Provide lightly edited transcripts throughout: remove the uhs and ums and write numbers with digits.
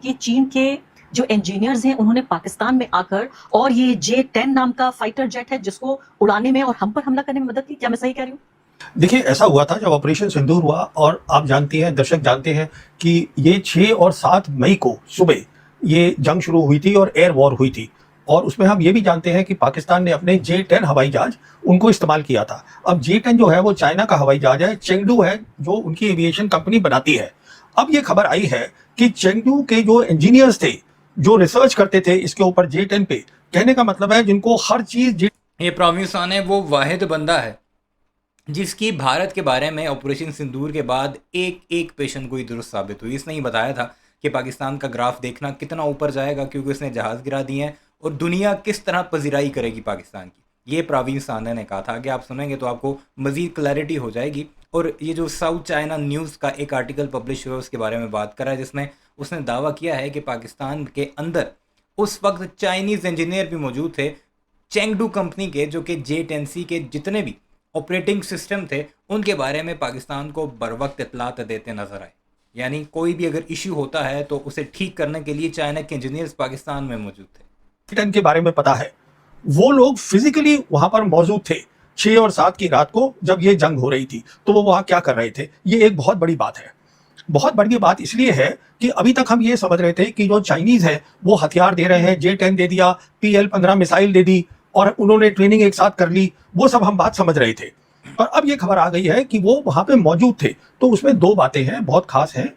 कि चीन के जो इंजीनियर्स हैं उन्होंने पाकिस्तान में आकर और ये J-10 नाम का फाइटर जेट है जिसको उड़ाने में और हम पर हमला करने में मदद की। क्या मैं सही कह रही हूँ? देखिए, ऐसा हुआ था जब ऑपरेशन सिंदूर हुआ, और आप जानती हैं, दर्शक जानते हैं कि ये 6 और 7 मई को सुबह ये जंग शुरू हुई थी और एयर वॉर हुई थी। और उसमें हम ये भी जानते हैं कि पाकिस्तान ने अपने J-10 हवाई जहाज उनको इस्तेमाल किया था। अब J-10 जो है वो चाइना का हवाई जहाज है, चेंगडू है जो उनकी एविएशन कंपनी बनाती है। अब ये खबर आई है कि चेंगडू के जो इंजीनियर्स थे, जो रिसर्च करते थे इसके ऊपर J-10 पे, कहने का मतलब है जिनको हर चीज ये प्रवीण साने वो वाहिद बंदा है जिसकी भारत के बारे में ऑपरेशन सिंदूर के बाद एक एक पेशन गोई दुरुस्त साबित हुई। इसने ही बताया था कि पाकिस्तान का ग्राफ देखना कितना ऊपर जाएगा क्योंकि उसने जहाज़ गिरा दिए हैं और दुनिया किस तरह पजीराई करेगी पाकिस्तान की। ये प्रवीण साने ने कहा था कि आप सुनेंगे तो आपको मज़ीद क्लैरिटी हो जाएगी। और ये जो साउथ चाइना न्यूज़ का एक आर्टिकल पब्लिश हुआ उसके बारे में बात कर रहा है जिसमें उसने दावा किया है कि पाकिस्तान के अंदर उस वक्त चाइनीज़ इंजीनियर भी मौजूद थे चेंगडू कंपनी के, जो कि J-10C के जितने भी ऑपरेटिंग सिस्टम थे उनके बारे में पाकिस्तान को बर वक्त इत्तलात देते नजर आए। यानी कोई भी अगर इशू होता है तो उसे ठीक करने के लिए चाइना के इंजीनियर्स पाकिस्तान में मौजूद थे। J-10 के बारे में पता है, वो लोग फिजिकली वहां पर मौजूद थे 6 और 7 की रात को जब ये जंग हो रही थी, तो वो वहां क्या कर रहे थे। ये एक बहुत बड़ी बात है। बहुत बड़ी बात इसलिए है कि अभी तक हम ये समझ रहे थे कि जो चाइनीज है वो हथियार दे रहे हैं, J-10 दे दिया, PL-15 मिसाइल दे दी और उन्होंने ट्रेनिंग एक साथ कर ली, वो सब हम बात समझ रहे थे। और अब ये खबर आ गई है कि वो वहां पे मौजूद थे। तो उसमें 2 बातें हैं, बहुत खास हैं।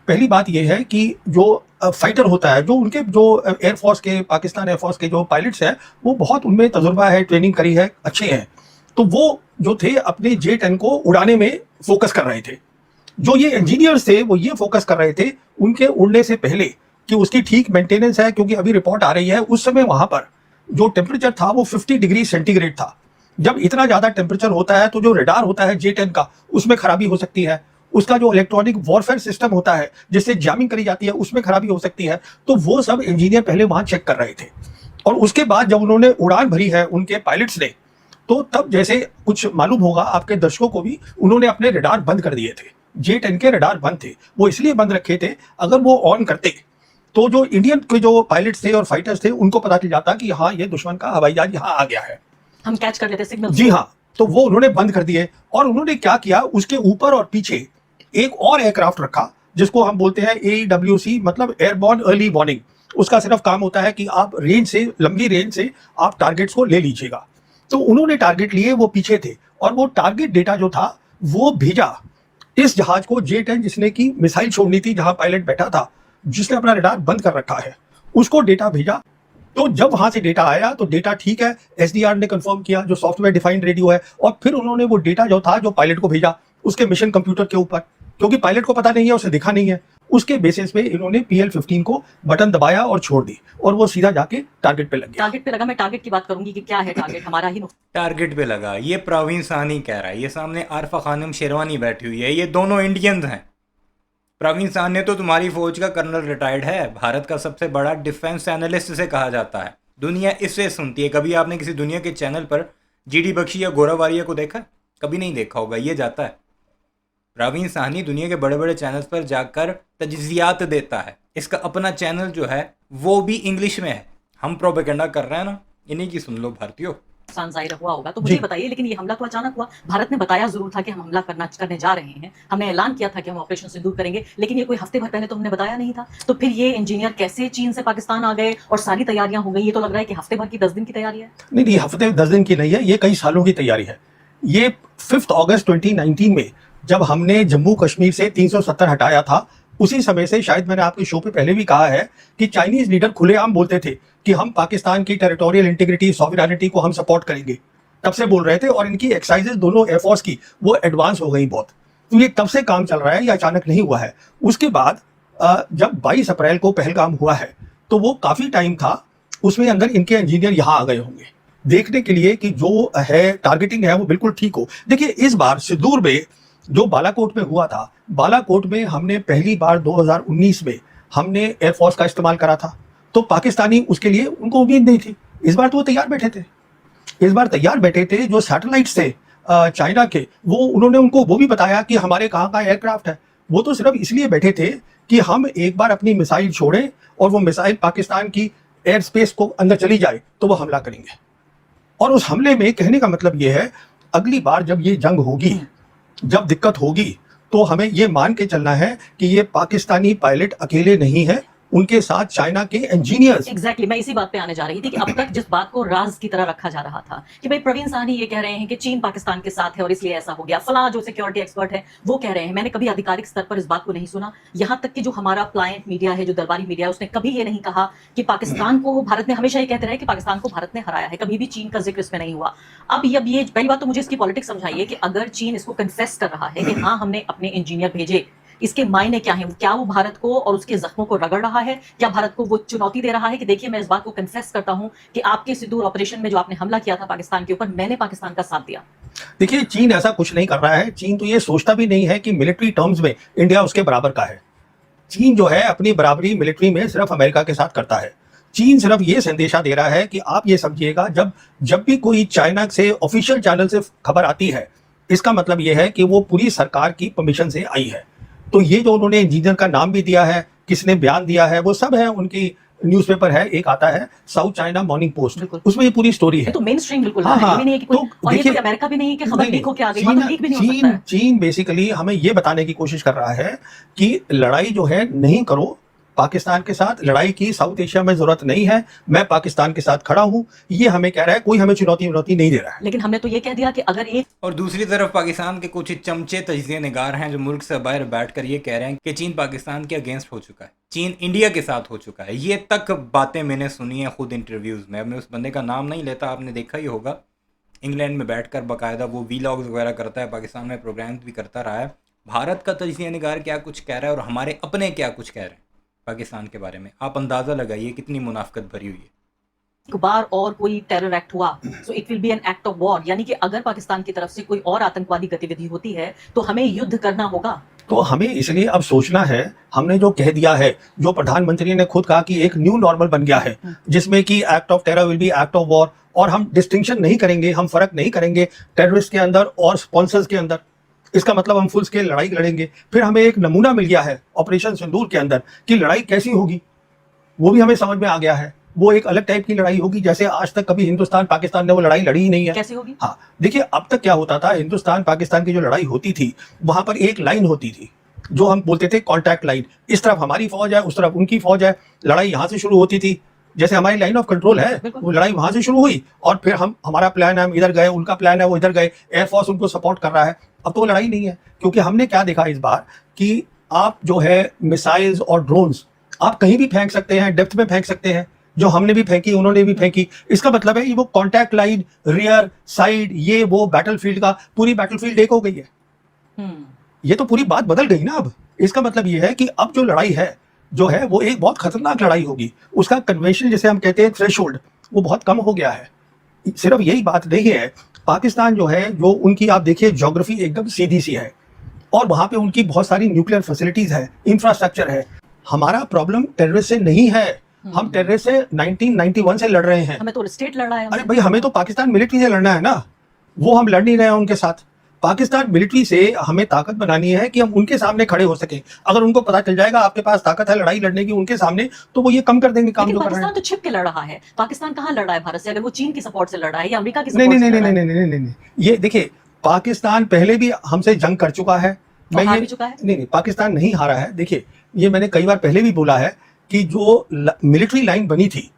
पहली बात ये है कि जो फाइटर होता है, जो उनके जो एयरफोर्स के, पाकिस्तान एयरफोर्स के जो पायलट्स हैं, वो बहुत उनमें तजुर्बा है, ट्रेनिंग करी है, अच्छे हैं। तो वो जो थे अपने J-10 को उड़ाने में फोकस कर रहे थे। जो ये इंजीनियर्स थे वो ये फोकस कर रहे थे उनके उड़ने से पहले कि उसकी ठीक मेंटेनेंस है, क्योंकि अभी रिपोर्ट आ रही है उस समय वहां पर जो टेम्परेचर था वो 50 डिग्री सेंटीग्रेड था। जब इतना ज्यादा टेम्परेचर होता है तो जो रडार होता है J-10 का, उसमें खराबी हो सकती है। उसका जो इलेक्ट्रॉनिक वॉरफेयर सिस्टम होता है जिससे जैमिंग करी जाती है, उसमें खराबी हो सकती है। तो वो सब इंजीनियर पहले वहां चेक कर रहे थे। और उसके बाद जब उन्होंने उड़ान भरी है उनके पायलट्स ने, तो तब जैसे कुछ मालूम होगा आपके दर्शकों को भी, उन्होंने अपने रडार बंद कर दिए थे। J-10 के रडार बंद थे, वो इसलिए बंद रखे थे, अगर वो ऑन करते तो जो इंडियन के जो पायलट्स थे और फाइटर्स थे उनको पता चल जाता कि हाँ ये दुश्मन का हवाई जहाज यहाँ आ गया है, हम कैच कर लेते सिग्नल। जी हाँ। तो वो उन्होंने बंद कर दिए। और उन्होंने क्या किया, उसके ऊपर और पीछे एक और एयरक्राफ्ट रखा जिसको हम बोलते हैं AEWC, मतलब एयरबॉर्न अर्ली वार्निंग। उसका सिर्फ काम होता है कि आप रेंज से, लंबी रेंज से आप टारगेट्स को ले लीजिएगा। तो उन्होंने टारगेट लिए, वो पीछे थे, और वो टारगेट डेटा जो था वो भेजा इस जहाज को, J-10 जिसने की मिसाइल छोड़नी थी, जहां पायलट बैठा था, जिसने अपना रडार बंद कर रखा है, उसको डेटा भेजा। तो जब वहां से डेटा आया तो डेटा ठीक है, SDR ने कंफर्म किया, जो सॉफ्टवेयर डिफाइंड रेडियो है, और फिर उन्होंने वो डेटा जो था जो पायलट को भेजा उसके मिशन कंप्यूटर के ऊपर, क्योंकि पायलट को पता नहीं है, उसे दिखा नहीं है। उसके बेसिस पे इन्होंने PL-15 को बटन दबाया और छोड़ दी, और वो सीधा जाके टारगेट पे लग गया। टारगेट पे लगा। मैं टारगेट की बात करूंगी कि क्या है टारगेट, हमारा ही टारगेट पे लगा, ये प्रवीण सानी कह रहा है। ये सामने आरफा खानम शेरवानी बैठी हुई है, ये दोनों इंडियंस हैं। प्रवीण सानी तो तुम्हारी फौज का कर्नल रिटायर्ड है, भारत का सबसे बड़ा डिफेंस एनालिस्ट इसे कहा जाता है। दुनिया इससे सुनती है। कभी आपने किसी दुनिया के चैनल पर GD बख्शी या गोरावारिया को देखा? कभी नहीं देखा होगा, ये जाता है। प्रवीण साहनी दुनिया के बड़े बड़े चैनल्स पर जाकर तजजियात देता है। इसका अपना चैनल जो है वो भी इंग्लिश में है। हम प्रोपेगेंडा कर रहे हैं ना, इन्हीं की सुन लो भारतीयों। नुकसान जाहिर हुआ होगा। तो मुझे बताइए, लेकिन ये हमला तो अचानक हुआ। भारत ने बताया जरूर था कि हम हमला करने जा रहे हैं, हमने ऐलान किया था कि हम ऑपरेशन सिंदूर करेंगे, लेकिन ये कोई हफ्ते भर पहले तो हमने बताया नहीं था। तो फिर ये इंजीनियर कैसे चीन से पाकिस्तान आ गए और सारी तैयारियां हो गई? ये तो लग रहा है कि हफ्ते भर की, 10 दिन की तैयारी है। नहीं, हफ्ते 10 दिन की नहीं है, ये कई सालों की तैयारी है। ये 5 अगस्त 2019 में जब हमने जम्मू कश्मीर से 370 हटाया था, उसी समय से, शायद मैंने आपके शो पे पहले भी कहा है कि चाइनीज लीडर खुलेआम बोलते थे कि हम पाकिस्तान की टेरिटोरियल इंटीग्रिटी, सॉवरेनिटी को हम सपोर्ट करेंगे। तब से बोल रहे थे, और इनकी एक्सरसाइजेज दोनों एयरफोर्स की वो एडवांस हो गई बहुत। तो ये तब से काम चल रहा है, ये अचानक नहीं हुआ है। उसके बाद जब 22 अप्रैल को पहलगाम हुआ है, तो वो काफी टाइम था, उसमें अंदर इनके इंजीनियर यहाँ आ गए होंगे देखने के लिए कि जो है टारगेटिंग है वो बिल्कुल ठीक हो। देखिए, इस बार सिंदूर में जो बालाकोट में हुआ था, बालाकोट में हमने पहली बार 2019 में हमने एयरफोर्स का इस्तेमाल करा था, तो पाकिस्तानी उसके लिए, उनको उम्मीद नहीं थी। इस बार तो वो तैयार बैठे थे। इस बार तैयार बैठे थे। जो सैटेलाइट्स थे चाइना के, वो उन्होंने उनको वो भी बताया कि हमारे कहाँ का एयरक्राफ्ट है। वो तो सिर्फ इसलिए बैठे थे कि हम एक बार अपनी मिसाइल छोड़ें और वो मिसाइल पाकिस्तान की एयर स्पेस को अंदर चली जाए तो वो हमला करेंगे। और उस हमले में कहने का मतलब ये है, अगली बार जब ये जंग होगी, जब दिक्कत होगी, तो हमें ये मान के चलना है कि ये पाकिस्तानी पायलट अकेले नहीं है, उनके साथ चाइना के इंजीनियर्स। एग्जैक्टली मैं इसी बात पे आने जा रही थी कि अब तक जिस बात को राज की तरह रखा जा रहा था कि भाई प्रवीण साहनी ये कह रहे हैं कि चीन पाकिस्तान के साथ है और इसलिए ऐसा हो गया, फला जो सिक्योरिटी एक्सपर्ट है वो कह रहे हैं, मैंने कभी आधिकारिक स्तर पर इस बात को नहीं सुना। यहाँ तक कि जो हमारा क्लाइंट मीडिया है, जो दरबारी मीडिया है, उसने कभी ये नहीं कहा कि पाकिस्तान को भारत ने, हमेशा ये कहते रहे कि पाकिस्तान को भारत ने हराया है, कभी भी चीन का जिक्र इसमें नहीं हुआ। अब ये पहली बात तो मुझे इसकी पॉलिटिक्स समझाइए कि अगर चीन इसको कन्फेस कर रहा है कि हाँ हमने अपने इंजीनियर भेजे, इसके मायने क्या है? क्या वो भारत को और उसके जख्मों को रगड़ रहा है? क्या भारत को वो चुनौती दे रहा है कि देखिए मैं इस बात को कन्फेस करता हूं कि आपके सिंदूर ऑपरेशन में जो आपने हमला किया था पाकिस्तान के ऊपर, मैंने पाकिस्तान का साथ दिया। देखिए, चीन ऐसा कुछ नहीं कर रहा है। चीन तो ये सोचता भी नहीं है कि मिलिट्री टर्म्स में इंडिया उसके बराबर का है। चीन जो है अपनी बराबरी मिलिट्री में सिर्फ अमेरिका के साथ करता है। चीन सिर्फ ये संदेशा दे रहा है कि आप ये समझिएगा, जब भी कोई चाइना से ऑफिशियल चैनल से खबर आती है, इसका मतलब ये है कि वो पूरी सरकार की परमिशन से आई है। तो ये जो उन्होंने इंजीनियर का नाम भी दिया है, किसने बयान दिया है, वो सब है उनकी न्यूज़पेपर है, एक आता है साउथ चाइना मॉर्निंग पोस्ट, उसमें ये पूरी स्टोरी है। तो मेन स्ट्रीम बिल्कुल हाँ, ये भी नहीं है कि कोई, तो और ये देखिए, कोई अमेरिका भी नहीं है कि खबर लीक होके आ गई, चीन मतलब लीक भी नहीं हो सकता है। चीन बेसिकली हमें ये बताने की कोशिश कर रहा है कि लड़ाई जो है नहीं करो पाकिस्तान के साथ, लड़ाई की साउथ एशिया में जरूरत नहीं है, मैं पाकिस्तान के साथ खड़ा हूं, ये हमें कह रहा है। कोई हमें चुनौती नहीं दे रहा है। लेकिन हमने तो ये कह दिया कि अगर एक, और दूसरी तरफ पाकिस्तान के कुछ चमचे तजिए निगार हैं जो मुल्क से बाहर बैठकर ये कह रहे हैं कि चीन पाकिस्तान के अगेंस्ट हो चुका है, चीन इंडिया के साथ हो चुका है। ये तक बातें मैंने सुनी है खुद इंटरव्यूज़ में। अब मैं उस बंदे का नाम नहीं लेता, आपने देखा ही होगा, इंग्लैंड में बैठकर बाकायदा वो वीलॉग्स वगैरह करता है, पाकिस्तान में प्रोग्राम्स भी करता रहा है। भारत का तजिए निगार क्या कुछ कह रहा है और हमारे अपने क्या कुछ कह रहे हैं पाकिस्तान के बारे में, आप अंदाज़ा लगाइए कितनी मुनाफिकत भरी हुई है। एक बार और कोई टेरर एक्ट हुआ so it will be an act of war, यानी कि अगर पाकिस्तान की तरफ से कोई और आतंकवादी गतिविधि होती है तो हमें युद्ध करना होगा। तो हमें इसलिए अब सोचना है, हमने जो कह दिया है, जो प्रधानमंत्री ने खुद कहा कि एक न्यू नॉर्मल बन गया है, जिसमें कि act of terror will be act of war, और हम डिस्टिंक्शन नहीं करेंगे, हम फर्क नहीं करेंगे टेररिस्ट के अंदर और स्पॉन्सर्स के अंदर। इसका मतलब हम फुल स्केल लड़ाई लड़ेंगे। फिर हमें एक नमूना मिल गया है ऑपरेशन सिंदूर के अंदर कि लड़ाई कैसी होगी, वो भी हमें समझ में आ गया है। वो एक अलग टाइप की लड़ाई होगी, जैसे आज तक कभी हिंदुस्तान पाकिस्तान ने वो लड़ाई लड़ी ही नहीं है। कैसी होगी? हाँ, देखिए अब तक क्या होता था, हिंदुस्तान पाकिस्तान की जो लड़ाई होती थी वहां पर एक लाइन होती थी जो हम बोलते थे कॉन्टैक्ट लाइन। इस तरफ हमारी फौज है, उस तरफ उनकी फौज है, लड़ाई यहाँ से शुरू होती थी, जैसे हमारी लाइन ऑफ कंट्रोल है, वो लड़ाई वहां से शुरू हुई और फिर हमारा प्लान है, हम इधर गए, उनका प्लान है वो इधर गए, एयरफोर्स उनको सपोर्ट कर रहा है। अब तो वो लड़ाई नहीं है, क्योंकि हमने क्या देखा इस बार कि आप जो है मिसाइल्स और ड्रोन्स आप कहीं भी फेंक सकते हैं, डेप्थ में फेंक सकते हैं, जो हमने भी फेंकी उन्होंने भी फेंकी। इसका मतलब है ये वो कॉन्टैक्ट लाइन, रियर साइड, ये वो बैटलफील्ड का पूरी बैटलफील्ड एक हो गई है। ये तो पूरी बात बदल गई ना। अब इसका मतलब ये है कि अब जो लड़ाई है जो है वो एक बहुत खतरनाक लड़ाई होगी। उसका कन्वेंशन जिसे हम कहते हैं थ्रेशोल्ड, वो बहुत कम हो गया है। सिर्फ यही बात नहीं है, पाकिस्तान जो है, जो उनकी आप देखिए ज्योग्राफी एकदम सीधी सी है और वहां पे उनकी बहुत सारी न्यूक्लियर फैसिलिटीज है, इंफ्रास्ट्रक्चर है। हमारा प्रॉब्लम टेररिस्ट से नहीं है, हम टेररिस्ट से 1991 से लड़ रहे हैं। हमें तो स्टेट लड़ रहा है। अरे भाई, हमें तो पाकिस्तान मिलिट्री से लड़ना है ना, वो हम लड़ नहीं रहे हैं उनके साथ। पाकिस्तान मिलिट्री से हमें ताकत बनानी है कि हम उनके सामने खड़े हो सकें। अगर उनको पता चल जाएगा आपके पास ताकत है लड़ाई लड़ने की उनके सामने, तो वो ये कम कर देंगे काम जो कर रहे हैं। पाकिस्तान तो छिप के लड़ रहा है। पाकिस्तान कहाँ लड़ रहा है भारत से? अगर वो चीन की सपोर्ट से लड़ रहा है या अमेरिका की सपोर्ट से लड़ रहा है? नहीं, ये देखिए, पाकिस्तान पहले भी हमसे जंग कर चुका है। मैं हार भी चुका है। नहीं, पाकिस्तान नहीं हारा है। देखिए, ये मैंने कई बार पहले भी बोला है कि जो मिलिट्री लाइन बनी थी,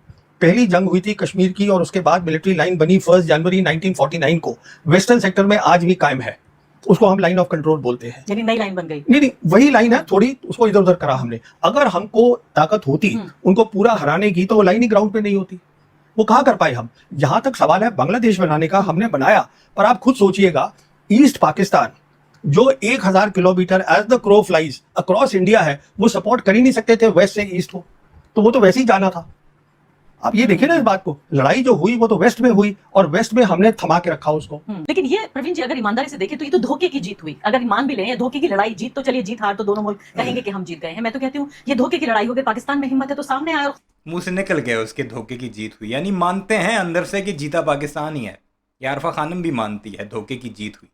पहली जंग हुई थी कश्मीर की और उसके बाद मिलिट्री लाइन बनी 1 जनवरी 1949 को, वेस्टर्न सेक्टर में आज भी कायम है। उसको हम लाइन ऑफ कंट्रोल बोलते हैं। यानी नई लाइन बन गई? नहीं, वही लाइन है, थोड़ी उसको इधर उधर करा हमने। अगर हमको ताकत होती उनको पूरा हराने की, तो वो लाइन ही ग्राउंड पे नहीं होती। वो कहाँ कर पाए हम? जहां तक सवाल है बांग्लादेश बनाने का, हमने बनाया, पर आप खुद सोचिएगा, ईस्ट पाकिस्तान जो 1000 kilometre as the crow flies across India है, वो सपोर्ट कर ही नहीं सकते थे वेस्ट से ईस्ट को, तो वो तो वैसे ही जाना था। आप ये देखिए ना इस बात को, लड़ाई जो हुई वो तो वेस्ट में हुई और वेस्ट में हमने थमा के रखा उसको। लेकिन ये प्रवीण जी, अगर ईमानदारी से देखें तो ये तो धोखे की जीत हुई। अगर मान भी लें ये धोखे की लड़ाई, जीत तो चलिए, जीत हार तो दोनों मुल्क कहेंगे कि हम जीत गए हैं। मैं तो कहती हूँ ये धोखे की लड़ाई हो गई। पाकिस्तान में हिम्मत है तो सामने आए और मुंह से निकल गए उसके धोखे की जीत हुई, यानी मानते हैं अंदर से कि जीता पाकिस्तान ही है। यारफा खानम भी मानती है धोखे की जीत हुई।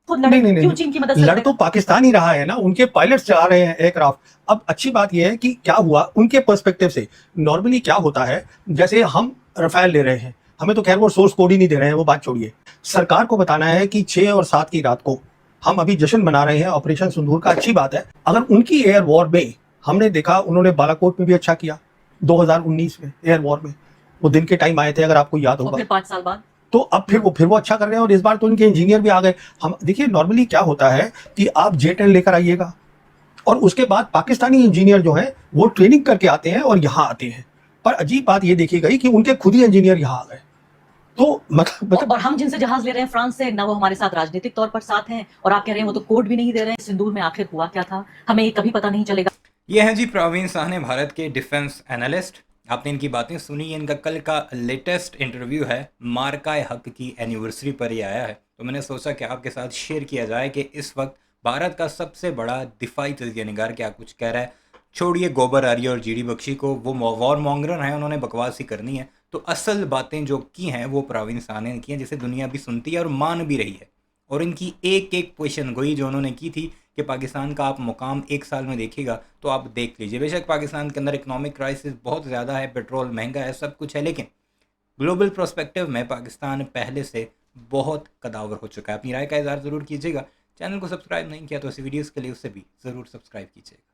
खुद लड़े, क्यों चीन की मदद से लड़ लड़े? तो पाकिस्तान ही रहा है ना, उनके पायलट्स चला रहे हैं एयरक्राफ्ट। अब अच्छी बात यह है कि क्या हुआ उनके पर्सपेक्टिव से। नॉर्मली क्या होता है, जैसे हम रफाल ले रहे हैं, हमें तो खैर वो सोर्स कोड ही नहीं दे रहे हैं, वो बात छोड़िए। सरकार को बताना है कि 6 और 7 की रात को हम अभी जश्न मना रहे हैं ऑपरेशन सिंदूर का, अच्छी बात है। अगर उनकी एयर वॉर में हमने देखा, उन्होंने बालाकोट में भी अच्छा किया 2019 में एयर वॉर में, वो दिन के टाइम आए थे अगर आपको याद और होगा। फिर 5 साल बाद तो अब फिर वो अच्छा कर रहे हैं, और इस बार तो उनके इंजीनियर भी आ गए। हम देखिए नॉर्मली क्या होता है कि आप J-10 लेकर आइएगा और उसके बाद पाकिस्तानी इंजीनियर जो है वो ट्रेनिंग करके आते हैं और यहाँ आते हैं। पर अजीब बात ये देखी गई कि उनके खुद ही इंजीनियर यहाँ आ गए। तो मतलब और हम जिनसे जहाज ले रहे हैं फ्रांस से, ना वो हमारे साथ राजनीतिक तौर पर साथ हैं, और आप कह रहे हैं वो तो कोड भी नहीं दे रहे हैं। सिंदूर में आखिर हुआ क्या था, हमें ये कभी पता नहीं चलेगा। ये हैं जी प्रवीण साहनी, भारत के डिफेंस एनालिस्ट। आपने इनकी बातें सुनी। इनका कल का लेटेस्ट इंटरव्यू है, मार्का हक की एनिवर्सरी पर ही आया है, तो मैंने सोचा कि आपके साथ शेयर किया जाए कि इस वक्त भारत का सबसे बड़ा दिफाई तजज़िया-निगार क्या कुछ कह रहा है। छोड़िए गोबर आर्य और जीडी बख्शी को, वो वॉर मॉन्गर हैं, उन्होंने बकवास ही करनी है। तो असल बातें जो की हैं वो प्रवीण साहनी ने की हैं, जिसे दुनिया भी सुनती है और मान भी रही है। और इनकी एक एक पेशन गोई जो उन्होंने की थी कि पाकिस्तान का आप मुकाम 1 साल में देखिएगा तो आप देख लीजिए। बेशक पाकिस्तान के अंदर इकोनॉमिक क्राइसिस बहुत ज़्यादा है, पेट्रोल महंगा है, सब कुछ है, लेकिन ग्लोबल पर्सपेक्टिव में पाकिस्तान पहले से बहुत कदावर हो चुका है। अपनी राय का इज़हार ज़रूर कीजिएगा। चैनल को सब्सक्राइब नहीं किया तो ऐसी वीडियोज़ के लिए उसे भी ज़रूर सब्सक्राइब कीजिएगा।